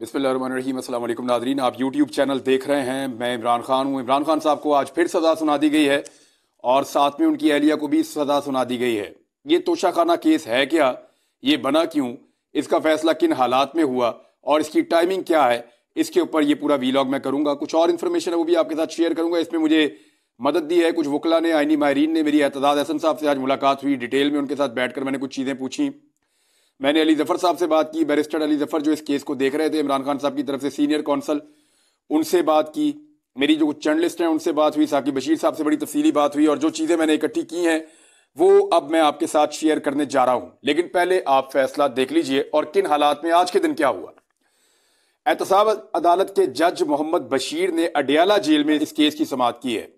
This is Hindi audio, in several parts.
बिस्मिल्लाहिर्रहमानिर्रहीम। अस्सलाम वालेकुम नाज़रीन, आप यूट्यूब चैनल देख रहे हैं। मैं इमरान खान हूँ। इमरान खान साहब को आज फिर सज़ा सुना दी गई है और साथ में उनकी अहलिया को भी सज़ा सुना दी गई है। ये तोशाखाना केस है क्या? ये बना क्यों? इसका फैसला किन हालात में हुआ और इसकी टाइमिंग क्या है? इसके ऊपर ये पूरा वीलॉग मैं करूँगा। कुछ और इन्फॉर्मेशन है वो भी आपके साथ शेयर करूँगा। इसमें मुझे मदद दी है कुछ वकला ने, आईनी माहरीन ने। मेरी एतदाद हसन साहब से आज मुलाकात हुई, डिटेल में उनके साथ बैठकर मैंने कुछ चीज़ें पूछी। मैंने अली जफर साहब से बात की, बैरिस्टर अली जफर जो इस केस को देख रहे थे इमरान खान साहब की तरफ से, सीनियर कौंसल, उनसे बात की। मेरी जो कुछ जर्नलिस्ट हैं उनसे बात हुई, साकिब बशीर साहब से बड़ी तफसीली बात हुई और जो चीज़ें मैंने इकट्ठी की हैं वो अब मैं आपके साथ शेयर करने जा रहा हूं। लेकिन पहले आप फैसला देख लीजिए और किन हालात में आज के दिन क्या हुआ। एहतसाब अदालत के जज मोहम्मद बशीर ने अडियाला जेल में इस केस की समाअत की है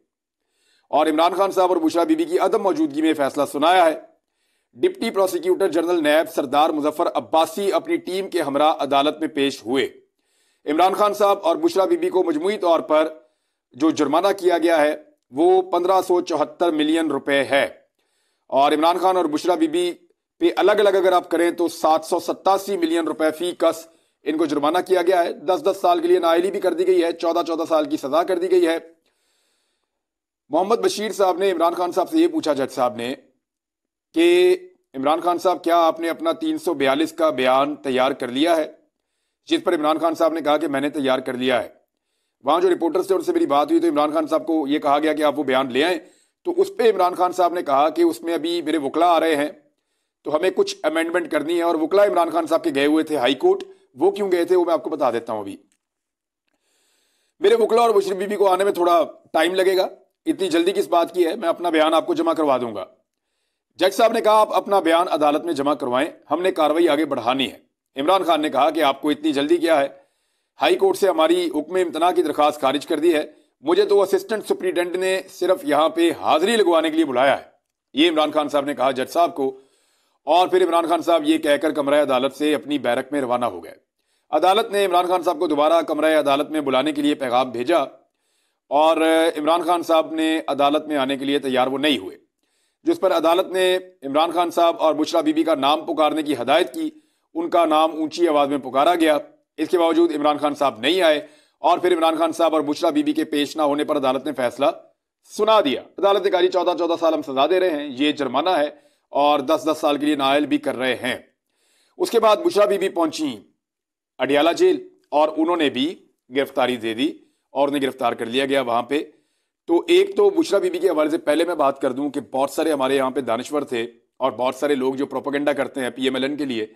और इमरान खान साहब और बुशरा बीबी की अदम मौजूदगी में फैसला सुनाया है। डिप्टी प्रोसिक्यूटर जनरल नैब सरदार मुजफ्फर अब्बासी अपनी टीम के हमरा अदालत में पेश हुए। इमरान खान साहब और बुशरा बीबी को मजमूई तौर पर जो जुर्माना किया गया है वो 1574 मिलियन रुपए है और इमरान खान और बुशरा बीबी पे अलग अलग अगर आप करें तो 787 मिलियन रुपए फी कस इनको जुर्माना किया गया है। 10-10 साल के लिए नाअहली भी कर दी गई है, 14-14 साल की सजा कर दी गई है। मोहम्मद बशीर साहब ने इमरान खान साहब से ये पूछा, जज साहब ने, कि इमरान खान साहब क्या आपने अपना 342 का बयान तैयार कर लिया है? जिस पर इमरान खान साहब ने कहा कि मैंने तैयार कर लिया है। वहां जो रिपोर्टर्स थे उनसे मेरी बात हुई तो इमरान खान साहब को यह कहा गया कि आप वो बयान ले आए। तो उस पर इमरान खान साहब ने कहा कि उसमें अभी मेरे वकला आ रहे हैं तो हमें कुछ अमेंडमेंट करनी है। और वकला इमरान खान साहब के गए हुए थे हाई कोर्ट। वो क्यों गए थे वो मैं आपको बता देता हूं। अभी मेरे वकला और बुशरा बीबी को आने में थोड़ा टाइम लगेगा, इतनी जल्दी किस बात की है। मैं अपना बयान आपको जमा करवा दूंगा। जज साहब ने कहा आप अपना बयान अदालत में जमा करवाएं, हमने कार्रवाई आगे बढ़ानी है। इमरान खान ने कहा कि आपको इतनी जल्दी क्या है, हाई कोर्ट से हमारी हुक्म इम्तना की दरखास्त खारिज कर दी है, मुझे तो असिस्टेंट सुप्रिटेंडेंट ने सिर्फ यहां पे हाजिरी लगवाने के लिए बुलाया है। ये इमरान खान साहब ने कहा जज साहब को। और फिर इमरान खान साहब ये कहकर कमरा अदालत से अपनी बैरक में रवाना हो गए। अदालत ने इमरान खान साहब को दोबारा कमरा अदालत में बुलाने के लिए पैगाम भेजा और इमरान खान साहब ने अदालत में आने के लिए तैयार वो नहीं हुए, जिस पर अदालत ने इमरान खान साहब और बुशरा बीबी का नाम पुकारने की हदायत की। उनका नाम ऊंची आवाज में पुकारा गया। इसके बावजूद इमरान खान साहब नहीं आए और फिर इमरान खान साहब और बुशरा बीबी के पेश ना होने पर अदालत ने फैसला सुना दिया। अदालत ने कहा 14-14 साल हम सजा दे रहे हैं, ये जुर्माना है और 10-10 साल के लिए नाअहल भी कर रहे हैं। उसके बाद बुशरा बीबी पहुंची अडियाला जेल और उन्होंने भी गिरफ्तारी दे दी और उन्हें गिरफ्तार कर लिया गया वहां पे। तो एक तो बुशरा बीबी के हवाले से पहले मैं बात कर दूं कि बहुत सारे हमारे यहाँ पे दानिश्वर थे और बहुत सारे लोग जो प्रोपेगेंडा करते हैं PMLN के लिए,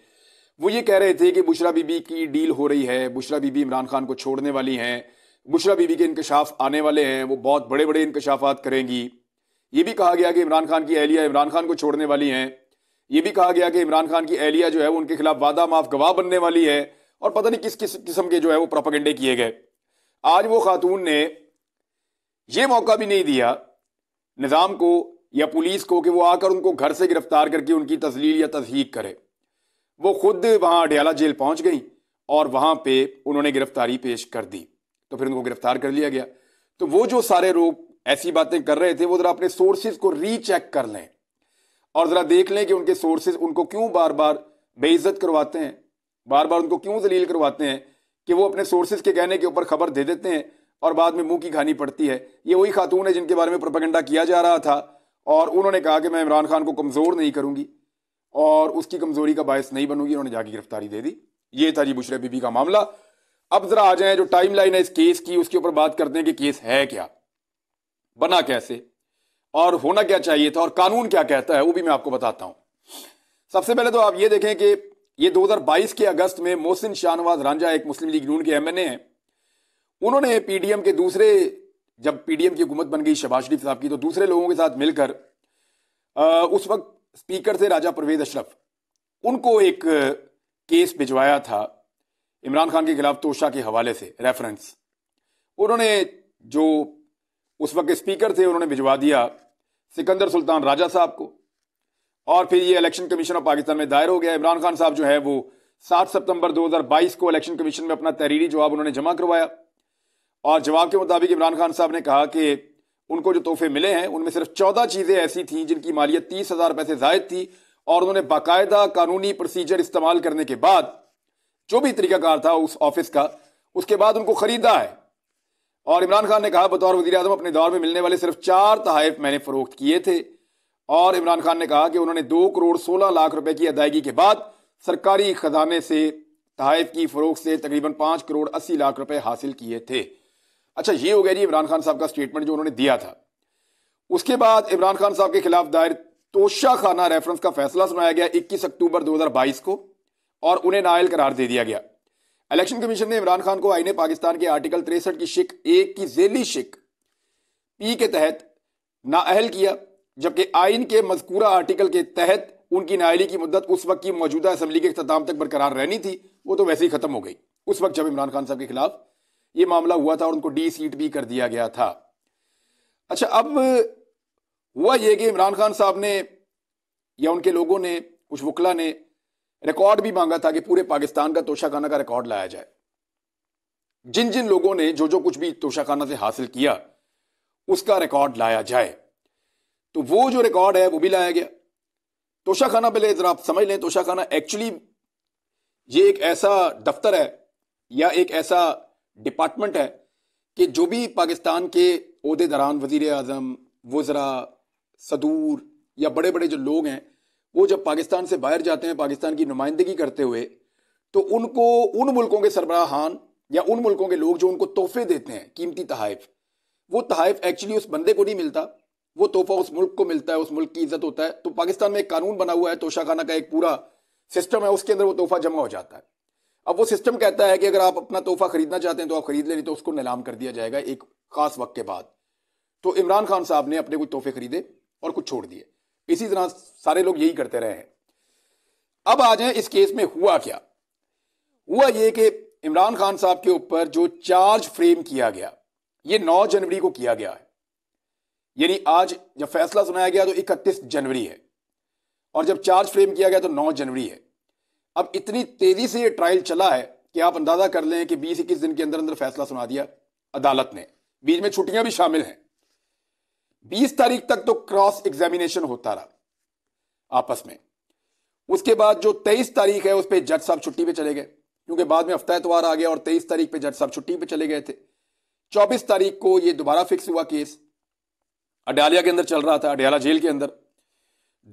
वो ये कह रहे थे कि बुशरा बीबी की डील हो रही है, बुशरा बीबी इमरान खान को छोड़ने वाली हैं, बुशरा बीबी के इंकशाफ आने वाले हैं, वो बहुत बड़े बड़े इंकशाफात करेंगी। ये भी कहा गया कि इमरान खान की अहलिया इमरान खान को छोड़ने वाली हैं। ये भी कहा गया कि इमरान खान की अहलिया जो है वो उनके खिलाफ वादा माफ गवाह बनने वाली है और पता नहीं किस किस किस्म के जो है वो प्रोपेगेंडे किए गए। आज वो खातून ने ये मौका भी नहीं दिया निजाम को या पुलिस को कि वो आकर उनको घर से गिरफ्तार करके उनकी तस्लील या तस्दीक करे। वो खुद वहां अडियाला जेल पहुंच गई और वहां पे उन्होंने गिरफ्तारी पेश कर दी, तो फिर उनको गिरफ्तार कर लिया गया। तो वो जो सारे लोग ऐसी बातें कर रहे थे वो जरा अपने सोर्सेज को रीचेक कर लें और जरा देख लें कि उनके सोर्सेज उनको क्यों बार बार बेइज्जत करवाते हैं, बार बार उनको क्यों जलील करवाते हैं कि वो अपने सोर्सेज के कहने के ऊपर खबर दे देते हैं और बाद में मुंह की खानी पड़ती है। ये वही खातून है जिनके बारे में प्रोपेगेंडा किया जा रहा था और उन्होंने कहा कि मैं इमरान खान को कमजोर नहीं करूंगी और उसकी कमजोरी का बायस नहीं बनूंगी। उन्होंने जाके गिरफ्तारी दे दी। ये था जी बुशरा बीबी का मामला। अब जरा आ जाए जो टाइमलाइन है इस केस की, उसके ऊपर बात करते हैं कि केस है क्या, बना कैसे और होना क्या चाहिए था और कानून क्या कहता है, वो भी मैं आपको बताता हूं। सबसे पहले तो आप ये देखें कि ये 2022 के अगस्त में मोहसिन शाहनवाज रांझा, एक मुस्लिम लीग नून के MNA हैं, उन्होंने PDM के दूसरे, जब PDM की हुकूमत बन गई शहबाज शरीफ साहब की, तो दूसरे लोगों के साथ मिलकर उस वक्त स्पीकर थे राजा परवेज अशरफ, उनको एक केस भिजवाया था इमरान खान के खिलाफ तोशा के हवाले से रेफरेंस। उन्होंने जो उस वक्त स्पीकर थे उन्होंने भिजवा दिया सिकंदर सुल्तान राजा साहब को और फिर ये इलेक्शन कमीशन ऑफ पाकिस्तान में दायर हो गया। इमरान खान साहब जो है वो 7 सितंबर 2022 को इलेक्शन कमीशन में अपना तहरीरी जवाब उन्होंने जमा करवाया और जवाब के मुताबिक इमरान खान साहब ने कहा कि उनको जो तोहफे मिले हैं उनमें सिर्फ 14 चीजें ऐसी थी जिनकी मालियत 30,000 रुपए से जायद थी और उन्होंने बाकायदा कानूनी प्रोसीजर इस्तेमाल करने के बाद जो भी तरीकाकार था उस ऑफिस का, उसके बाद उनको खरीदा है। और इमरान खान ने कहा बतौर वजीर आजम अपने दौर में मिलने वाले सिर्फ 4 तहाइफ मैंने फरोख्त किए थे। और इमरान खान ने कहा कि उन्होंने 2 करोड़ 16 लाख रुपए की अदायगी के बाद सरकारी खजाने से तहाइफ की फरोख्त से तकरीबन 5 करोड़ 80 लाख रुपए हासिल किए थे। अच्छा, ये हो गया जी इमरान खान साहब का स्टेटमेंट जो उन्होंने दिया था। उसके बाद इमरान खान साहब के खिलाफ दायर तोशाखाना रेफरेंस का फैसला सुनाया गया 21 अक्टूबर 2022 को और उन्हें नाअहल करार दे दिया गया। इलेक्शन कमीशन ने इमरान खान को आईने पाकिस्तान के आर्टिकल 63 की शिक 1 की झेली शिक पी के तहत नाअहल किया, जबकि आइन के मज़कूरा आर्टिकल के तहत उनकी नाअहली की मुद्दत उस वक्त की मौजूदा असम्बली के इख्तिताम तक बरकरार रहनी थी, वो तो वैसे ही खत्म हो गई उस वक्त जब इमरान खान साहब के खिलाफ ये मामला हुआ था और उनको डी सीट भी कर दिया गया था। अच्छा, अब हुआ ये कि इमरान खान साहब ने या उनके लोगों ने, कुछ वकला ने रिकॉर्ड भी मांगा था कि पूरे पाकिस्तान का तोशाखाना का रिकॉर्ड लाया जाए। जिन जिन लोगों ने जो जो कुछ भी तोशाखाना से हासिल किया उसका रिकॉर्ड लाया जाए। तो वो जो रिकॉर्ड है वो भी लाया गया। तोशाखाना, पहले जरा आप समझ लें, तोशाखाना एक्चुअली ये एक ऐसा दफ्तर है या एक ऐसा डिपार्टमेंट है कि जो भी पाकिस्तान के ओहदेदारान, वजीर आजम, वज़रा, सदूर या बड़े बड़े जो लोग हैं, वो जब पाकिस्तान से बाहर जाते हैं पाकिस्तान की नुमाइंदगी करते हुए, तो उनको उन मुल्कों के सरबराहान या उन मुल्कों के लोग जो उनको तोहफे देते हैं, कीमती तहाइफ, वो तहाइफ एक्चुअली उस बंदे को नहीं मिलता, वो तोहफा उस मुल्क को मिलता है, उस मुल्क की इज्जत होता है। तो पाकिस्तान में एक कानून बना हुआ है, तोशाखाना का एक पूरा सिस्टम है, उसके अंदर वो तोहफा जमा हो जाता है। अब वो सिस्टम कहता है कि अगर आप अपना तोहफा खरीदना चाहते हैं तो आप खरीद लें, नहीं तो उसको नीलाम कर दिया जाएगा एक खास वक्त के बाद। तो इमरान खान साहब ने अपने कुछ तोहफे खरीदे और कुछ छोड़ दिए। इसी तरह सारे लोग यही करते रहे हैं। अब आ जाए इस केस में हुआ क्या। हुआ ये कि इमरान खान साहब के ऊपर जो चार्ज फ्रेम किया गया ये 9 जनवरी को किया गया है, यानी आज जब फैसला सुनाया गया तो 31 जनवरी है और जब चार्ज फ्रेम किया गया तो 9 जनवरी है। अब इतनी तेजी से ये ट्रायल चला है कि आप अंदाजा कर लें कि 20-21 दिन के अंदर अंदर फैसला सुना दिया अदालत ने। बीच में छुट्टियां भी शामिल हैं। 20 तारीख तक तो क्रॉस एग्जामिनेशन होता रहा आपस में। उसके बाद जो 23 तारीख है उस पर जज साहब छुट्टी पे चले गए, क्योंकि बाद में हफ्ता एतवार आ गया और 23 तारीख पे जज साहब छुट्टी पे चले गए थे। 24 तारीख को ये दोबारा फिक्स हुआ केस, अडयाला के अंदर चल रहा था, अडयाला जेल के अंदर।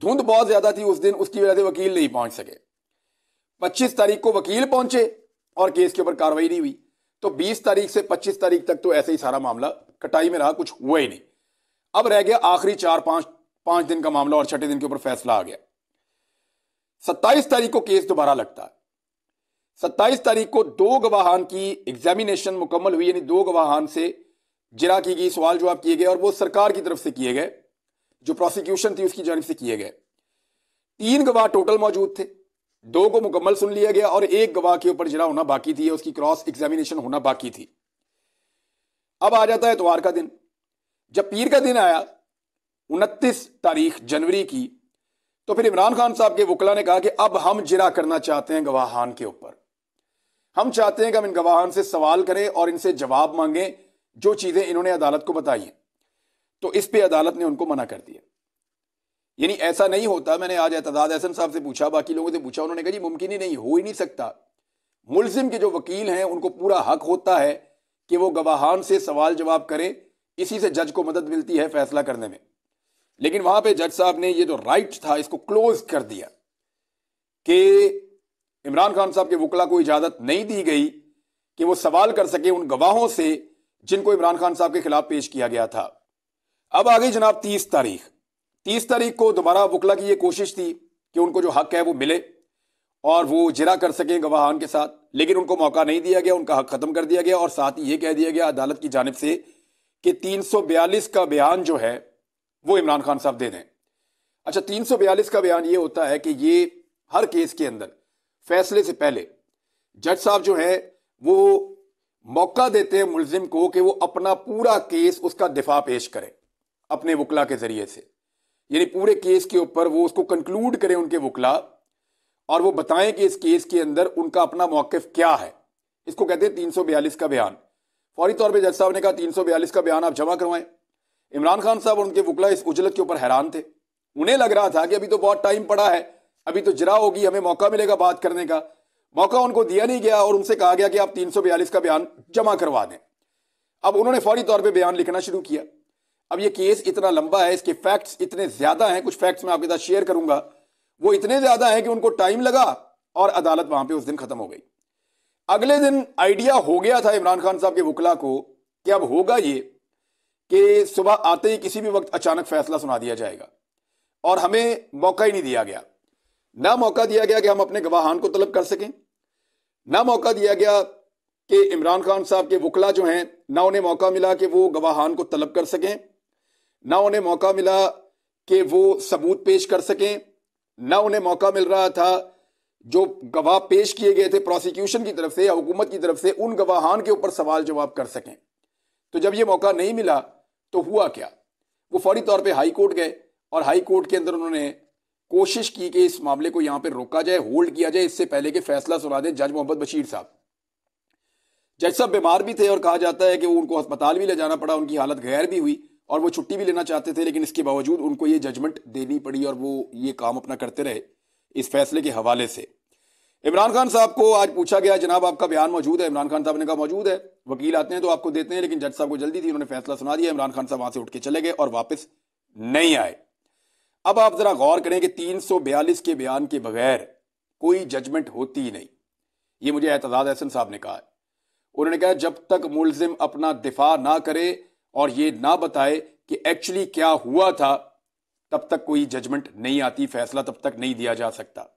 धुंध बहुत ज्यादा थी उस दिन, उसकी वजह से वकील नहीं पहुंच सके। 25 तारीख को वकील पहुंचे और केस के ऊपर कार्रवाई नहीं हुई। तो 20 तारीख से 25 तारीख तक तो ऐसे ही सारा मामला कटाई में रहा, कुछ हुआ ही नहीं। अब रह गया आखिरी 4-5 दिन का मामला और छठे दिन के ऊपर फैसला आ गया। 27 तारीख को केस दोबारा लगता है। 27 तारीख को 2 गवाहान की एग्जामिनेशन मुकम्मल हुई, यानी 2 गवाहान से जिरा की गई, सवाल जवाब किए गए और वो सरकार की तरफ से किए गए, जो प्रोसिक्यूशन थी उसकी जानिब से किए गए। 3 गवाह टोटल मौजूद थे, 2 को मुकम्मल सुन लिया गया और 1 गवाह के ऊपर जिरा होना बाकी थी, उसकी क्रॉस एग्जामिनेशन होना बाकी थी। अब आ जाता है इतवार का दिन। जब पीर का दिन आया 29 तारीख जनवरी की, तो फिर इमरान खान साहब के वकला ने कहा कि अब हम जिरा करना चाहते हैं गवाहान के ऊपर। हम चाहते हैं कि हम इन गवाहान से सवाल करें और इनसे जवाब मांगें जो चीजें इन्होंने अदालत को बताई हैं। तो इस पे अदालत ने उनको मना कर दिया। यानी ऐसा नहीं होता। मैंने आज एतजाज अहसन साहब से पूछा, बाकी लोगों से पूछा, उन्होंने कहा जी मुमकिन ही नहीं, हो ही नहीं सकता। मुलजिम के जो वकील हैं उनको पूरा हक होता है कि वो गवाहान से सवाल जवाब करें, इसी से जज को मदद मिलती है फैसला करने में। लेकिन वहां पे जज साहब ने ये जो राइट था इसको क्लोज कर दिया कि इमरान खान साहब के वकला को इजाजत नहीं दी गई कि वो सवाल कर सके उन गवाहों से जिनको इमरान खान साहब के खिलाफ पेश किया गया था। अब आ गई जनाब 30 तारीख। 30 तारीख को दोबारा वकला की ये कोशिश थी कि उनको जो हक है वो मिले और वो जिरा कर सकें गवाहान के साथ, लेकिन उनको मौका नहीं दिया गया, उनका हक खत्म कर दिया गया और साथ ही ये कह दिया गया अदालत की जानिब से कि 342 का बयान जो है वो इमरान खान साहब दे दें। अच्छा, 342 का बयान ये होता है कि ये हर केस के अंदर फैसले से पहले जज साहब जो है वो मौका देते हैं मुलजिम को कि वो अपना पूरा केस, उसका दिफा पेश करे अपने वकला के जरिए से, यानी पूरे केस के ऊपर वो उसको कंक्लूड करें उनके वकला और वो बताएं कि इस केस के अंदर उनका अपना मौकिफ क्या है। इसको कहते हैं 342 का बयान। फौरी तौर पे जज साहब ने कहा 342 का बयान आप जमा करवाएं। इमरान खान साहब और उनके वकला इस उजलत के ऊपर हैरान थे। उन्हें लग रहा था कि अभी तो बहुत टाइम पड़ा है, अभी तो जिरा होगी, हमें मौका मिलेगा बात करने का। मौका उनको दिया नहीं गया और उनसे कहा गया कि आप 342 का बयान जमा करवा दें। अब उन्होंने फौरी तौर पे बयान लिखना शुरू किया। अब ये केस इतना लंबा है, इसके फैक्ट्स इतने ज्यादा हैं, कुछ फैक्ट्स मैं आपके साथ शेयर करूंगा, वो इतने ज्यादा हैं कि उनको टाइम लगा और अदालत वहां पे उस दिन खत्म हो गई। अगले दिन आइडिया हो गया था इमरान खान साहब के वकला को कि अब होगा ये कि सुबह आते ही किसी भी वक्त अचानक फैसला सुना दिया जाएगा, और हमें मौका ही नहीं दिया गया। ना मौका दिया गया कि हम अपने गवाहान को तलब कर सकें, ना मौका दिया गया कि इमरान खान साहब के वकला जो हैं, ना उन्हें मौका मिला कि वो गवाहान को तलब कर सकें, ना उन्हें मौका मिला कि वो सबूत पेश कर सकें, ना उन्हें मौका मिल रहा था जो गवाह पेश किए गए थे प्रोसिक्यूशन की तरफ से या हुकूमत की तरफ से, उन गवाहान के ऊपर सवाल जवाब कर सकें। तो जब ये मौका नहीं मिला तो हुआ क्या, वो फौरी तौर पे हाई कोर्ट गए और हाई कोर्ट के अंदर उन्होंने कोशिश की कि इस मामले को यहां पे रोका जाए, होल्ड किया जाए, इससे पहले कि फैसला सुना दे जज मोहम्मद बशीर साहब। जज साहब बीमार भी थे और कहा जाता है कि वो उनको अस्पताल भी ले जाना पड़ा, उनकी हालत गैर भी हुई और वो छुट्टी भी लेना चाहते थे, लेकिन इसके बावजूद उनको ये जजमेंट देनी पड़ी और वो ये काम अपना करते रहे इस फैसले के हवाले से। इमरान खान साहब को आज पूछा गया, जनाब आपका बयान मौजूद है? इमरान खान साहब ने कहा मौजूद है, वकील आते हैं तो आपको देते हैं, लेकिन जज साहब को जल्दी थी, उन्होंने फैसला सुना दिया। इमरान खान साहब वहां से उठ के चले गए और वापस नहीं आए। अब आप जरा गौर करें कि 342 के बयान के बगैर कोई जजमेंट होती ही नहीं। ये मुझे एतजाज एहसन साहब ने कहा है। उन्होंने कहा जब तक मुलजिम अपना दिफा ना करे और ये ना बताए कि एक्चुअली क्या हुआ था, तब तक कोई जजमेंट नहीं आती, फैसला तब तक नहीं दिया जा सकता।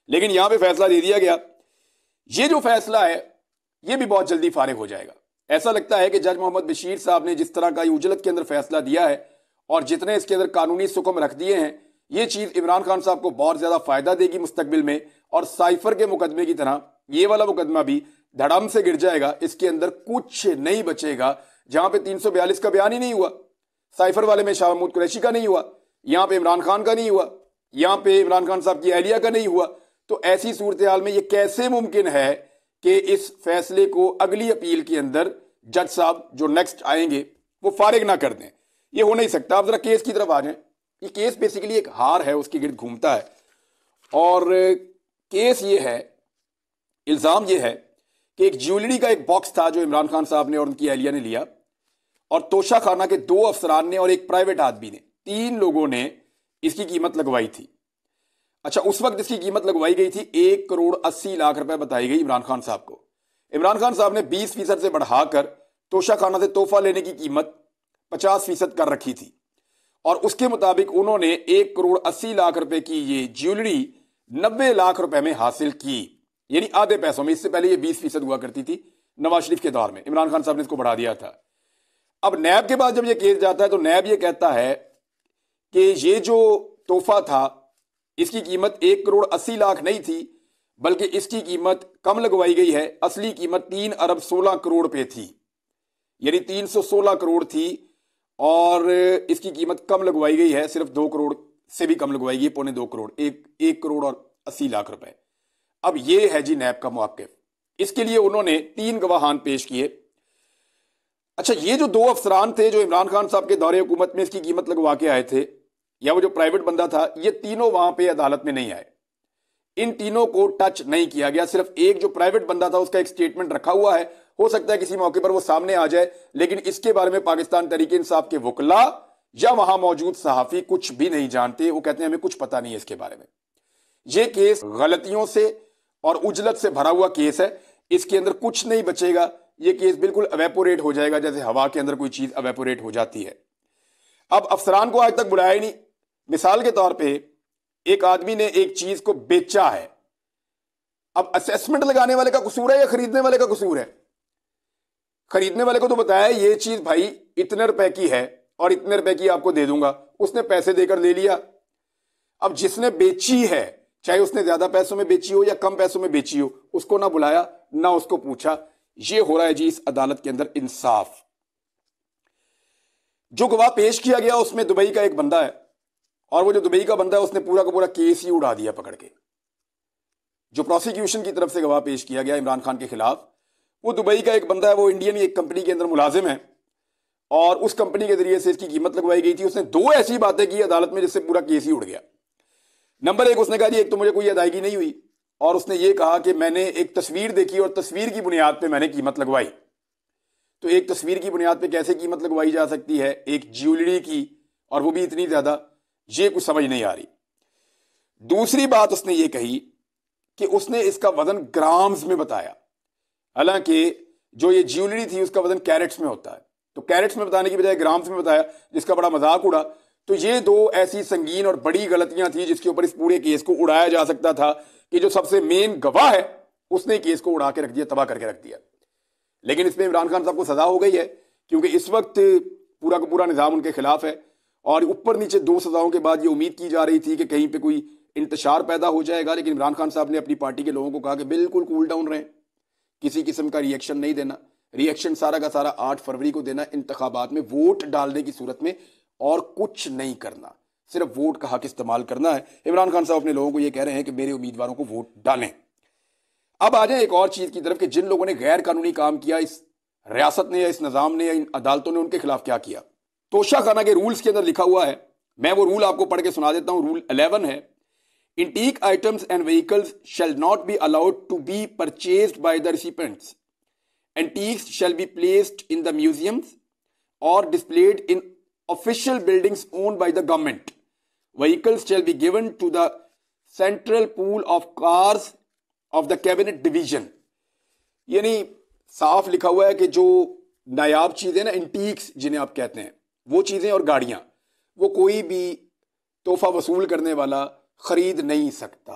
लेकिन यहां पे फैसला दे दिया गया। ये जो फैसला है ये भी बहुत जल्दी फारिग हो जाएगा। ऐसा लगता है कि जज मोहम्मद बशीर साहब ने जिस तरह का उजलत के अंदर फैसला दिया है और जितने इसके अंदर कानूनी सुकम रख दिए हैं, ये चीज इमरान खान साहब को बहुत ज्यादा फायदा देगी मुस्तकबिल में, और साइफर के मुकदमे की तरह ये वाला मुकदमा भी धड़म से गिर जाएगा। इसके अंदर कुछ नहीं बचेगा। जहां पे 342 का बयान ही नहीं हुआ, साइफर वाले में शाह महमूद कुरैशी का नहीं हुआ, यहां पे इमरान खान का नहीं हुआ, यहां पे इमरान खान साहब की अहलिया का नहीं हुआ, तो ऐसी सूरत हाल में ये कैसे मुमकिन है कि इस फैसले को अगली अपील के अंदर जज साहब जो नेक्स्ट आएंगे वो फारिग ना कर दें? ये हो नहीं सकता। आप जरा केस की तरफ आ जाएं। ये केस बेसिकली एक हार है, उसके गिर्द घूमता है, और केस ये है, इल्जाम ये है कि एक ज्वेलरी का एक बॉक्स था जो इमरान खान साहब ने और उनकी अहलिया ने लिया, और तोशा खाना के 2 अफसरान ने और एक प्राइवेट आदमी ने, 3 लोगों ने इसकी कीमत लगवाई थी। अच्छा, उस वक्त इसकी कीमत लगवाई गई थी 1,80,00,000 रुपए बताई गई इमरान खान साहब को। इमरान खान साहब ने 20% से बढ़ाकर तोशा खाना से तोहफा लेने की कीमत 50% कर रखी थी, और उसके मुताबिक उन्होंने 1,80,00,000 रुपए की ये ज्वेलरी 90 लाख रुपए में हासिल की, यानी आधे पैसों में। इससे पहले ये 20% हुआ करती थी नवाज शरीफ के दौर में, इमरान खान साहब ने इसको बढ़ा दिया था। अब नैब के बाद जब ये केस जाता है तो नैब ये कहता है कि ये जो तोहफा था इसकी कीमत 1,80,00,000 नहीं थी, बल्कि इसकी कीमत कम लगवाई गई है। असली कीमत 3 अरब 16 करोड़ रुपए थी, यानी 316 करोड़ थी, और इसकी कीमत कम लगवाई गई है, सिर्फ 2 करोड़ से भी कम लगवाई गई, 2.25 करोड़, 1 करोड़ और 80 लाख रुपए। अब ये है जी नैब का मौक़िफ़। इसके लिए उन्होंने 3 गवाहान पेश किए। अच्छा, ये जो 2 अफसरान थे जो इमरान खान साहब के दौरे हुकूमत में इसकी कीमत लगवा के आए थे, या वो जो प्राइवेट बंदा था, ये तीनों वहां पे अदालत में नहीं आए। इन तीनों को टच नहीं किया गया। सिर्फ एक जो प्राइवेट बंदा था उसका एक स्टेटमेंट रखा हुआ है, हो सकता है किसी मौके पर वो सामने आ जाए, लेकिन इसके बारे में पाकिस्तान तहरीक इंसाफ के वकला या वहां मौजूद सहाफी कुछ भी नहीं जानते। वो कहते हैं हमें कुछ पता नहीं है इसके बारे में। यह केस गलतियों से और उजलत से भरा हुआ केस है, इसके अंदर कुछ नहीं बचेगा। यह केस बिल्कुल एवेपोरेट हो जाएगा, जैसे हवा के अंदर कोई चीज एवेपोरेट हो जाती है। अब अफसरान को आज तक बुलाया ही नहीं। मिसाल के तौर पे एक आदमी ने एक चीज को बेचा है, अब असेसमेंट लगाने वाले का कसूर है या खरीदने वाले का कसूर है? खरीदने वाले को तो बताया ये चीज भाई इतने रुपए की है और इतने रुपए की आपको दे दूंगा, उसने पैसे देकर ले लिया। अब जिसने बेची है, चाहे उसने ज्यादा पैसों में बेची हो या कम पैसों में बेची हो, उसको ना बुलाया ना उसको पूछा। ये हो रहा है जी इस अदालत के अंदर इंसाफ। जो गवाह पेश किया गया उसमें दुबई का एक बंदा है, और वो जो दुबई का बंदा है उसने पूरा का पूरा केस ही उड़ा दिया पकड़ के। जो प्रोसिक्यूशन की तरफ से गवाह पेश किया गया इमरान खान के खिलाफ, वो दुबई का एक बंदा है, वो इंडियन एक कंपनी के अंदर मुलाजिम है, और उस कंपनी के जरिए से इसकी कीमत लगवाई गई थी। उसने 2 ऐसी बातें की अदालत में जिससे पूरा केस ही उड़ गया। नंबर 1, उसने कहा जी एक तो मुझे कोई अदायगी नहीं हुई, और उसने ये कहा कि मैंने एक तस्वीर देखी और तस्वीर की बुनियाद पे मैंने कीमत लगवाई। तो एक तस्वीर की बुनियाद पे कैसे कीमत लगवाई जा सकती है एक ज्वेलरी की, और वो भी इतनी ज्यादा, ये कुछ समझ नहीं आ रही। दूसरी बात उसने ये कही कि उसने इसका वजन ग्राम्स में बताया, हालांकि जो ये ज्वेलरी थी उसका वजन कैरेट्स में होता है, तो कैरेट्स में बताने की बजाय ग्राम्स में बताया, जिसका बड़ा मजाक उड़ा। तो ये दो ऐसी संगीन और बड़ी गलतियां थी जिसके ऊपर इस पूरे केस को उड़ाया जा सकता था कि जो सबसे मेन गवाह है उसने केस को उड़ा के रख दिया, तबाह करके रख दिया। लेकिन इसमें इमरान खान साहब को सजा हो गई है, क्योंकि इस वक्त पूरा का पूरा निजाम उनके खिलाफ है, और ऊपर नीचे दो सजाओं के बाद ये उम्मीद की जा रही थी कि कहीं पे कोई इंतशार पैदा हो जाएगा। लेकिन इमरान खान साहब ने अपनी पार्टी के लोगों को कहा कि बिल्कुल कूल डाउन रहें, किसी किस्म का रिएक्शन नहीं देना। रिएक्शन सारा का सारा 8 फरवरी को देना, इंतखाबात में वोट डालने की सूरत में, और कुछ नहीं करना, सिर्फ वोट का हक इस्तेमाल करना है। इमरान खान साहब अपने लोगों को यह कह रहे हैं कि मेरे उम्मीदवारों को वोट डालें। अब आ जाए एक और चीज की तरफ कि जिन लोगों ने गैर कानूनी काम किया, इस रियासत ने या इस निजाम ने या इन अदालतों ने उनके खिलाफ क्या किया। तोशाखाना के रूल्स के अंदर लिखा हुआ है, मैं वो रूल आपको पढ़ के सुना देता हूं। रूल 11 है, Antique items and vehicles shall not be allowed to be purchased by the recipients. Antiques shall be placed in the museums or displayed in official buildings owned by the government. Vehicles shall be given to the central pool of cars of the cabinet division. यानी साफ लिखा हुआ है कि जो नायाब चीजें ना, एंटीक्स जिन्हें आप कहते हैं, वो चीजें और गाड़ियां, वो कोई भी तोहफा वसूल करने वाला खरीद नहीं सकता।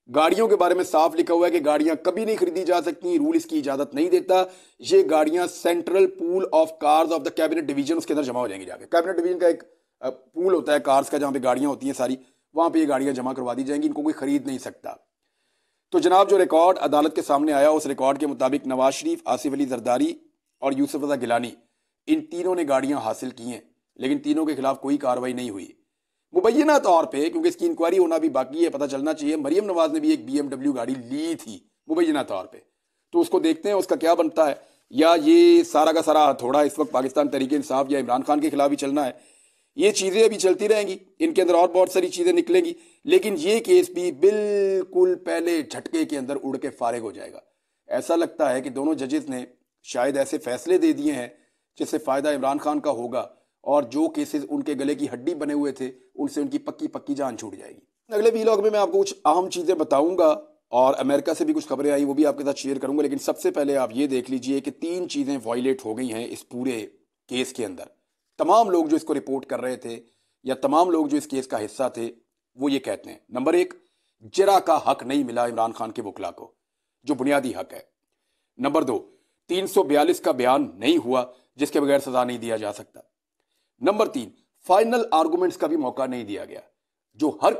गाड़ियों के बारे में साफ लिखा हुआ है कि गाड़ियां कभी नहीं खरीदी जा सकती, रूल इसकी इजाजत नहीं देता। ये गाड़ियां central pool of cars of the cabinet division, उसके अंदर जमा हो जाएंगी जाके। कैबिनेट डिवीजन का एक पूल होता है कार्स का, जहां पे गाड़ियां होती हैं सारी, वहां पे ये गाड़ियां जमा करवा दी जाएंगी, इनको कोई खरीद नहीं सकता। तो जनाब जो रिकॉर्ड अदालत के सामने आया, उस रिकॉर्ड के मुताबिक नवाज शरीफ, आसिफ अली जरदारी और यूसुफ रजा गिलानी, इन तीनों ने गाड़ियां हासिल की हैं, लेकिन तीनों के खिलाफ कोई कार्रवाई नहीं हुई। मुबैना तौर पे, क्योंकि इसकी इंक्वायरी होना भी बाकी है, पता चलना चाहिए, मरियम नवाज ने भी एक BMW गाड़ी ली थी मुबैना तौर पे, तो उसको देखते हैं उसका क्या बनता है। या ये सारा का सारा हथौड़ा इस वक्त पाकिस्तान तहरीक इंसाफ या इमरान खान के खिलाफ ही चलना है, ये चीजें अभी चलती रहेंगी, इनके अंदर और बहुत सारी चीजें निकलेंगी। लेकिन ये केस भी बिल्कुल पहले झटके के अंदर उड़ के फारिग हो जाएगा। ऐसा लगता है कि दोनों जजेस ने शायद ऐसे फैसले दे दिए हैं जिससे फायदा इमरान खान का होगा, और जो केसेस उनके गले की हड्डी बने हुए थे उनसे उनकी पक्की पक्की जान छूट जाएगी। अगले वीलॉग में मैं आपको कुछ अहम चीजें बताऊंगा, और अमेरिका से भी कुछ खबरें आई, वो भी आपके साथ शेयर करूंगा। लेकिन सबसे पहले आप ये देख लीजिए कि 3 चीजें वायलेट हो गई हैं इस पूरे केस के अंदर। तमाम लोग जो इसको रिपोर्ट कर रहे थे या तमाम लोग जो इस केस का हिस्सा थे, वो ये कहते हैं, नंबर 1, जरा का हक नहीं मिला इमरान खान के वकला को, जो बुनियादी हक है। नंबर 2, 342 का बयान नहीं हुआ जिसके बगैर सजा नहीं दिया जा सकता। नंबर 3, फाइनल आर्गुमेंट्स का भी मौका नहीं दिया गया, जो हर